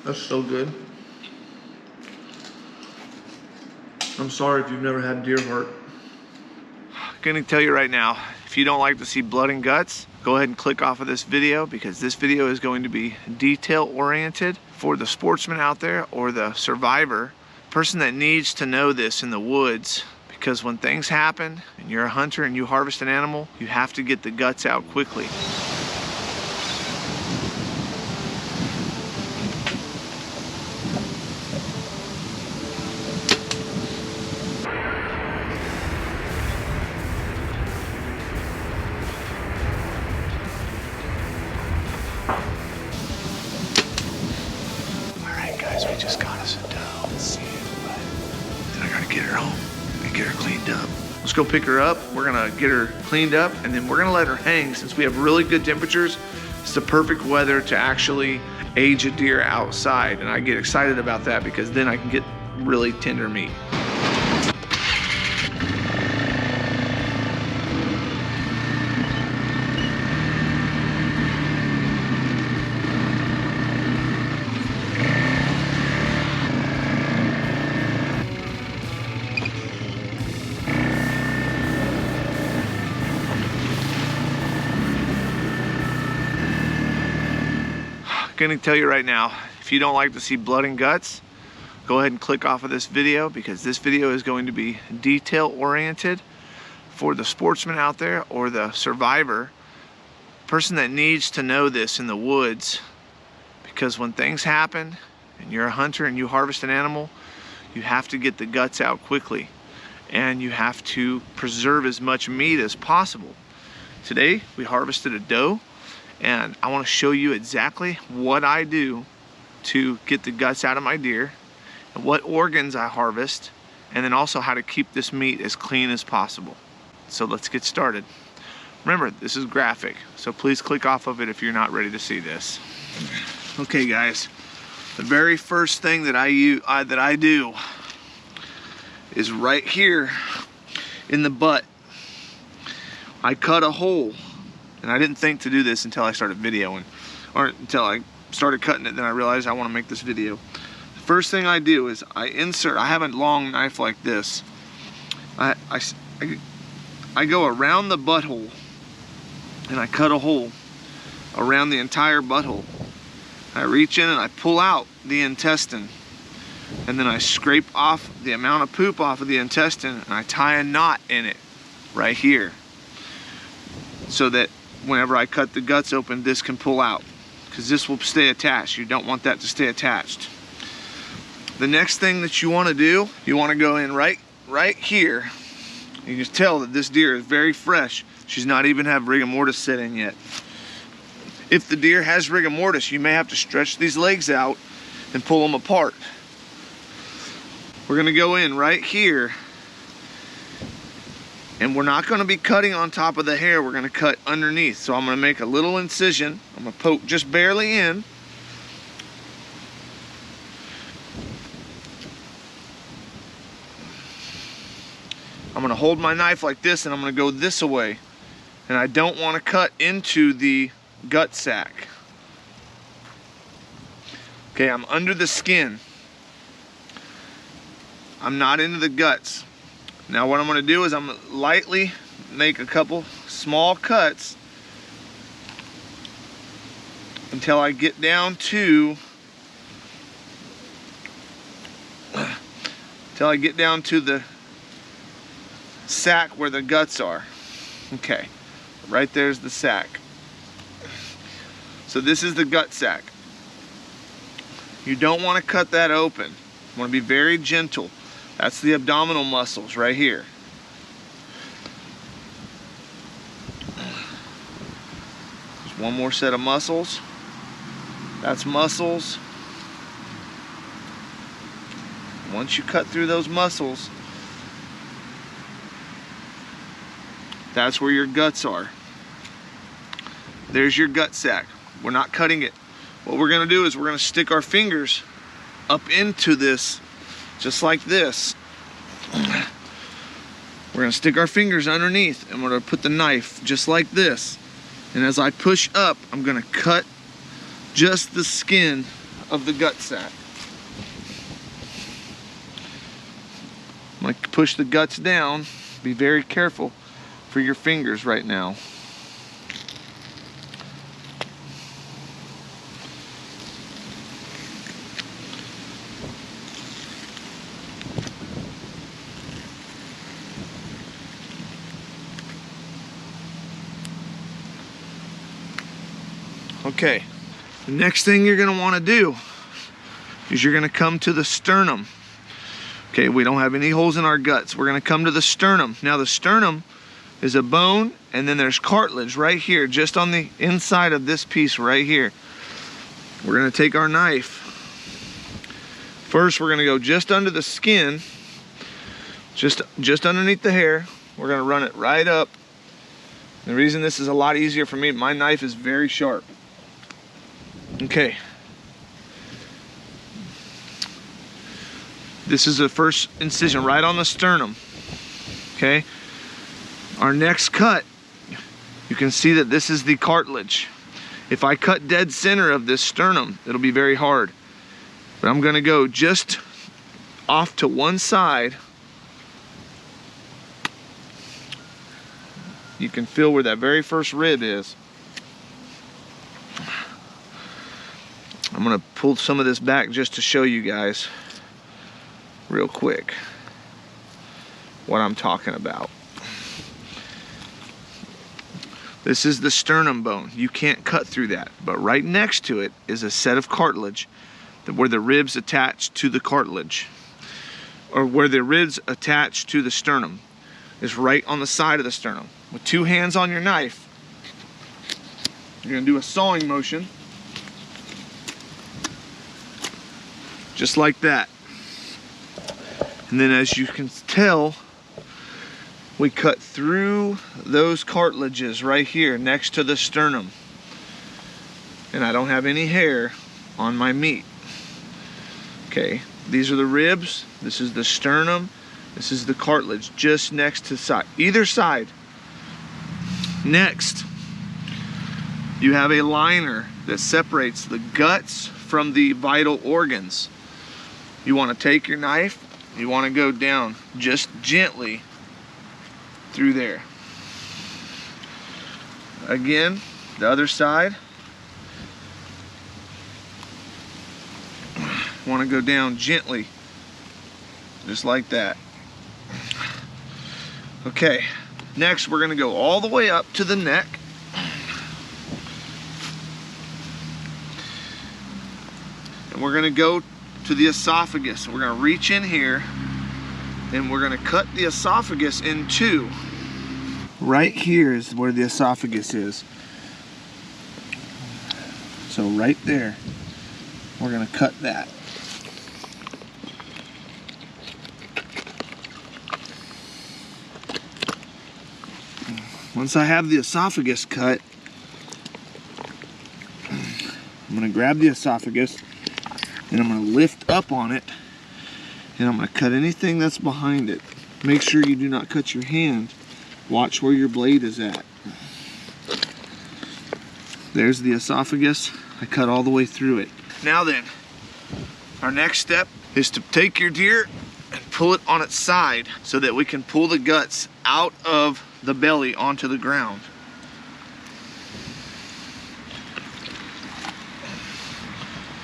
That's so good. I'm sorry if you've never had deer heart. I'm gonna tell you right now, if you don't like to see blood and guts, go ahead and click off of this video, because this video is going to be detail oriented for the sportsman out there or the survivor, person that needs to know this in the woods. Because when things happen and you're a hunter and you harvest an animal, you have to get the guts out quickly. We just got us a doe. Let's see it, but then I gotta get her home and get her cleaned up. Let's go pick her up. We're gonna get her cleaned up, and then we're gonna let her hang. Since we have really good temperatures, it's the perfect weather to actually age a deer outside, and I get excited about that because then I can get really tender meat. Gonna tell you right now, if you don't like to see blood and guts, go ahead and click off of this video, because this video is going to be detail oriented for the sportsman out there or the survivor, person that needs to know this in the woods. Because when things happen and you're a hunter and you harvest an animal, you have to get the guts out quickly, and you have to preserve as much meat as possible. Today we harvested a doe, and I want to show you exactly what I do to get the guts out of my deer, and what organs I harvest, and then also how to keep this meat as clean as possible. So let's get started. Remember, this is graphic, so please click off of it if you're not ready to see this. Okay guys, the very first thing that I do is right here in the butt. I cut a hole. And I didn't think to do this until I started videoing, or until I started cutting it. Then I realized I want to make this video. The first thing I do is I have a long knife like this. I go around the butthole, and I cut a hole around the entire butthole. I reach in and I pull out the intestine, and then I scrape off the amount of poop off of the intestine, and I tie a knot in it right here, so that whenever I cut the guts open, this can pull out, because this will stay attached. You don't want that to stay attached. The next thing that you want to do, you want to go in right here. You can tell that this deer is very fresh. She's not even have rigor mortis set in yet. If the deer has rigor mortis, you may have to stretch these legs out and pull them apart. We're going to go in right here, and we're not going to be cutting on top of the hair. We're going to cut underneath. So I'm going to make a little incision. I'm going to poke just barely in. I'm going to hold my knife like this, and I'm going to go this way. And I don't want to cut into the gut sac. Okay, I'm under the skin. I'm not into the guts. Now what I'm going to do is I'm going to lightly make a couple small cuts until I get down to the sac where the guts are. Okay, right there's the sac. So this is the gut sac. You don't want to cut that open. You want to be very gentle. That's the abdominal muscles right here. There's one more set of muscles. That's muscles. Once you cut through those muscles, that's where your guts are. There's your gut sac. We're not cutting it. What we're going to do is we're going to stick our fingers up into this, just like this. We're going to stick our fingers underneath, and we're going to put the knife just like this. And as I push up, I'm going to cut just the skin of the gut sac. I'm going to push the guts down. Be very careful for your fingers right now. Okay, the next thing you're going to want to do is you're going to come to the sternum. Okay, we don't have any holes in our guts. We're going to come to the sternum. Now the sternum is a bone, and then there's cartilage right here, just on the inside of this piece right here. We're going to take our knife. First, we're going to go just under the skin, just underneath the hair. We're going to run it right up. The reason this is a lot easier for me, my knife is very sharp. Okay. This is the first incision right on the sternum. Okay. Our next cut, you can see that this is the cartilage. If I cut dead center of this sternum, it'll be very hard. But I'm going to go just off to one side. You can feel where that very first rib is. I'm going to pull some of this back just to show you guys real quick what I'm talking about. This is the sternum bone. You can't cut through that, but right next to it is a set of cartilage where the ribs attach to the cartilage, or where the ribs attach to the sternum is right on the side of the sternum. With two hands on your knife, you're going to do a sawing motion just like that. And then, as you can tell, we cut through those cartilages right here next to the sternum. And I don't have any hair on my meat. Okay, these are the ribs, this is the sternum, this is the cartilage just next to either side. Next, you have a liner that separates the guts from the vital organs. You want to take your knife, you want to go down just gently through there. Again, the other side. Want to go down gently, just like that. Okay, next we're going to go all the way up to the neck. And we're going to go to the esophagus. We're going to reach in here and we're going to cut the esophagus in two. Right here is where the esophagus is. So right there, we're going to cut that. Once I have the esophagus cut, I'm going to grab the esophagus and I'm going to lift up on it and I'm going to cut anything that's behind it. Make sure you do not cut your hand. Watch where your blade is at. There's the esophagus. I cut all the way through it. Now then, our next step is to take your deer and pull it on its side so that we can pull the guts out of the belly onto the ground.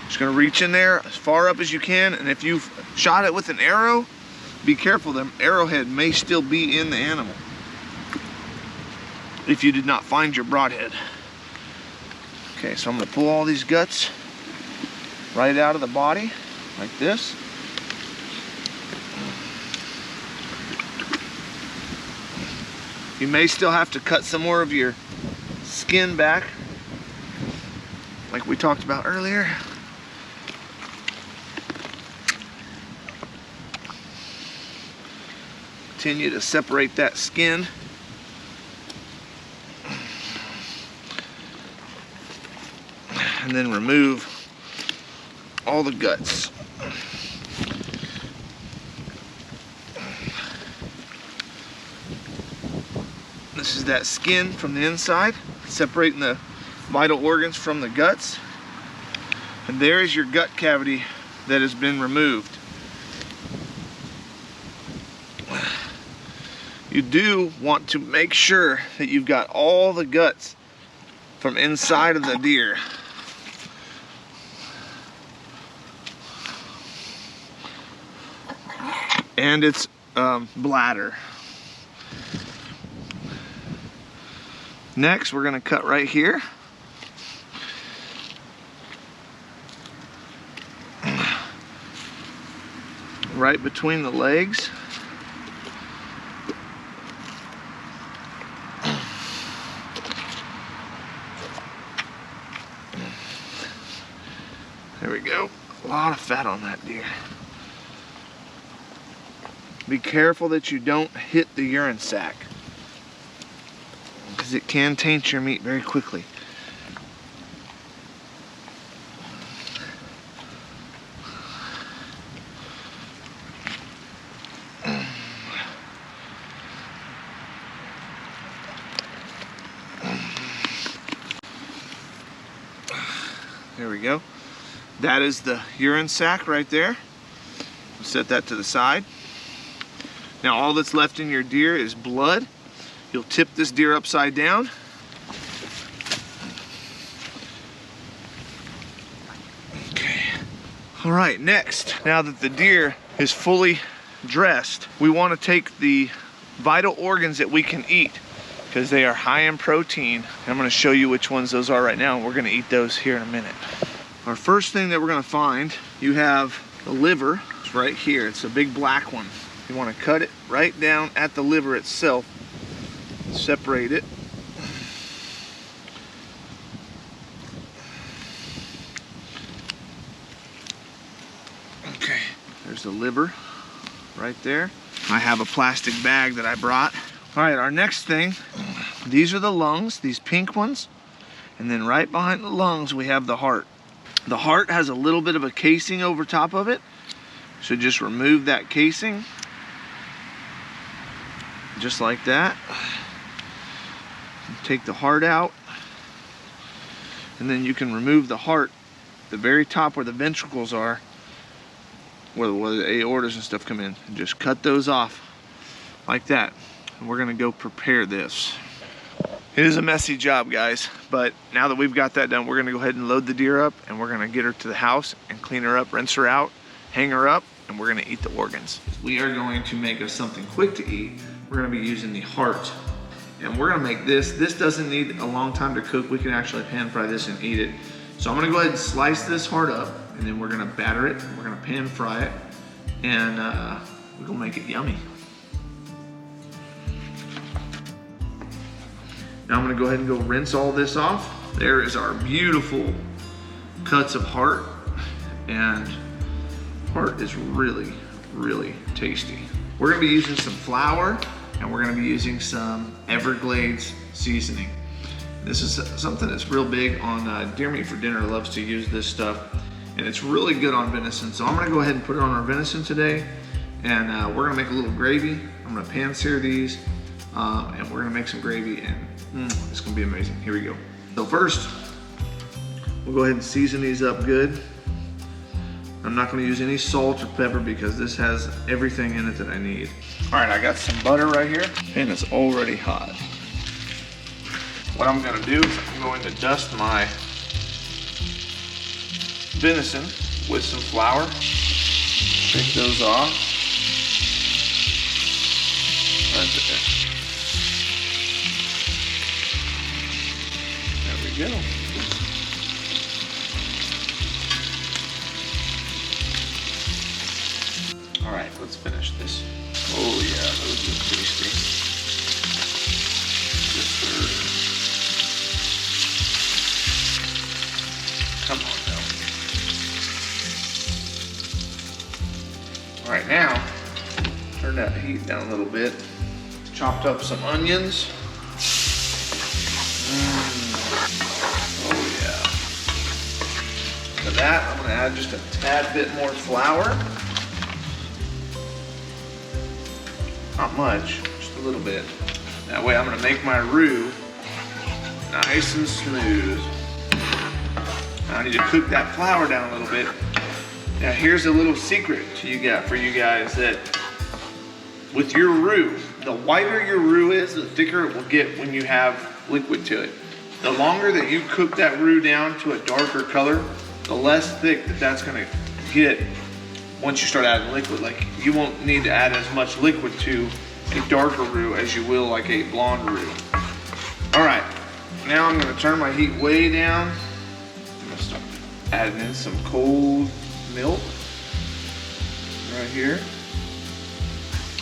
Just gonna reach in there as far up as you can, and if you've shot it with an arrow, be careful, the arrowhead may still be in the animal if you did not find your broadhead. Okay, so I'm gonna pull all these guts right out of the body, like this. You may still have to cut some more of your skin back, like we talked about earlier. Continue to separate that skin. And then remove all the guts. This is that skin from the inside, separating the vital organs from the guts. And there is your gut cavity that has been removed. You do want to make sure that you've got all the guts from inside of the deer. And its bladder. Next, we're going to cut right here. Right between the legs. There we go. A lot of fat on that deer. Be careful that you don't hit the urine sac, because it can taint your meat very quickly. There we go. That is the urine sac right there. We'll set that to the side. Now all that's left in your deer is blood. You'll tip this deer upside down. Okay. All right, next, now that the deer is fully dressed, we want to take the vital organs that we can eat, because they are high in protein. I'm going to show you which ones those are right now, and we're going to eat those here in a minute. Our first thing that we're going to find, you have the liver. It's right here. It's a big black one. You want to cut it right down at the liver itself. Separate it. Okay, there's the liver right there. I have a plastic bag that I brought. All right, our next thing, these are the lungs, these pink ones. And then right behind the lungs, we have the heart. The heart has a little bit of a casing over top of it. So just remove that casing. Just like that. Take the heart out. And then you can remove the heart, the very top where the ventricles are, where the aortas and stuff come in. And just cut those off like that. And we're gonna go prepare this. It is a messy job, guys, but now that we've got that done, we're gonna go ahead and load the deer up, and we're gonna get her to the house and clean her up, rinse her out, hang her up, and we're gonna eat the organs. We are going to make us something quick to eat. We're gonna be using the heart, and we're gonna make this. This doesn't need a long time to cook. We can actually pan fry this and eat it. So I'm gonna go ahead and slice this heart up, and then we're gonna batter it, and we're gonna pan fry it, and we're gonna make it yummy. Now I'm gonna go ahead and go rinse all this off. There is our beautiful cuts of heart, and heart is really, really tasty. We're gonna be using some flour, and we're gonna be using some Everglades seasoning. This is something that's real big on Deer Meat for Dinner loves to use this stuff, and it's really good on venison. So I'm gonna go ahead and put it on our venison today, and we're gonna make a little gravy. I'm gonna pan sear these, and we're gonna make some gravy, and it's gonna be amazing. Here we go. So first, we'll go ahead and season these up good. I'm not gonna use any salt or pepper because this has everything in it that I need. All right, I got some butter right here, and it's already hot. What I'm gonna do is I'm going to dust my venison with some flour. Take those off. Right there. There we go. All right, let's finish this. Oh yeah, those look tasty. Yes, sir. Come on now. All right, now, turn that heat down a little bit. Chopped up some onions. Oh yeah. To that, I'm gonna add just a tad bit more flour. Not much, just a little bit. That way I'm gonna make my roux nice and smooth. Now I need to cook that flour down a little bit. Now here's a little secret for you guys, that with your roux, the whiter your roux is, the thicker it will get when you have liquid to it. The longer that you cook that roux down to a darker color, the less thick that's gonna get once you start adding liquid. Like, you won't need to add as much liquid to a darker roux as you will like a blonde roux. All right, now I'm gonna turn my heat way down. I'm gonna start adding in some cold milk right here.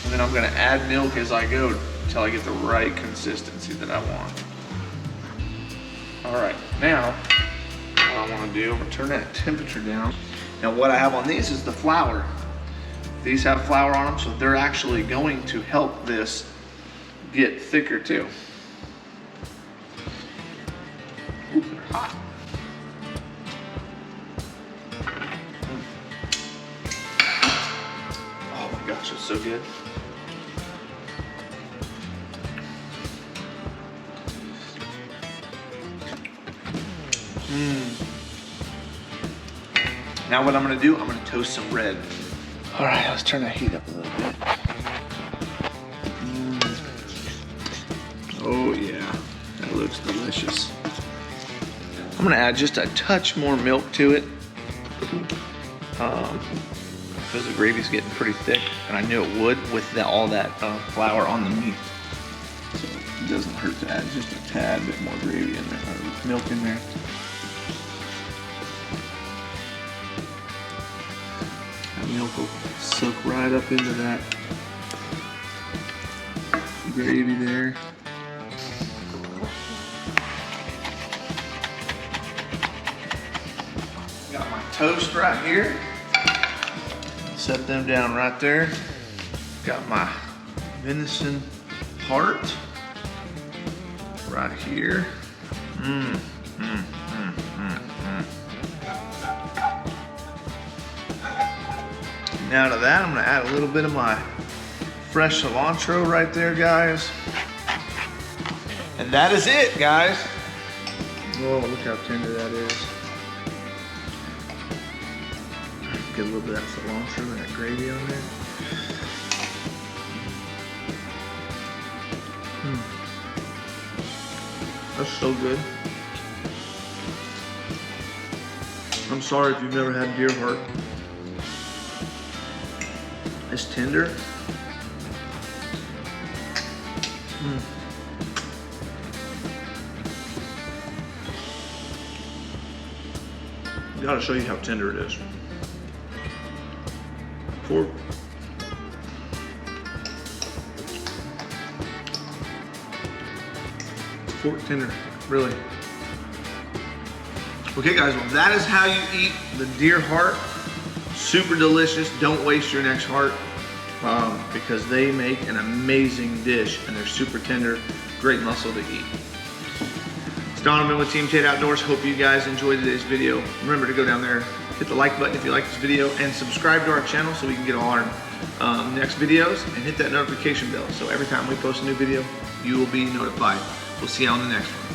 And then I'm gonna add milk as I go until I get the right consistency that I want. All right, now what I wanna do, I'm gonna turn that temperature down. Now what I have on these is the flour. These have flour on them, so they're actually going to help this get thicker too. Ooh, they're hot. Oh my gosh, it's so good. Now what I'm gonna do, I'm gonna toast some bread. All right, let's turn that heat up a little bit. Oh yeah, that looks delicious. I'm gonna add just a touch more milk to it because the gravy's getting pretty thick, and I knew it would with all that flour on the meat. So it doesn't hurt to add just a tad bit more gravy in there, or milk in there. That milk will soak right up into that gravy there. Got my toast right here. Set them down right there. Got my venison heart right here. Now to that, I'm gonna add a little bit of my fresh cilantro right there, guys. And that is it, guys. Whoa, look how tender that is. Get a little bit of that cilantro and that gravy on there. That's so good. I'm sorry if you've never had deer heart. It's tender. Gotta show you how tender it is. Fork tender, really. Okay guys, well that is how you eat the deer heart. Super delicious. Don't waste your next heart because they make an amazing dish and they're super tender, great muscle to eat. It's Donovan with Team Tate Outdoors. Hope you guys enjoyed today's video. Remember to go down there, hit the like button if you like this video, and subscribe to our channel so we can get all our next videos, and hit that notification bell so every time we post a new video, you will be notified. We'll see you on the next one.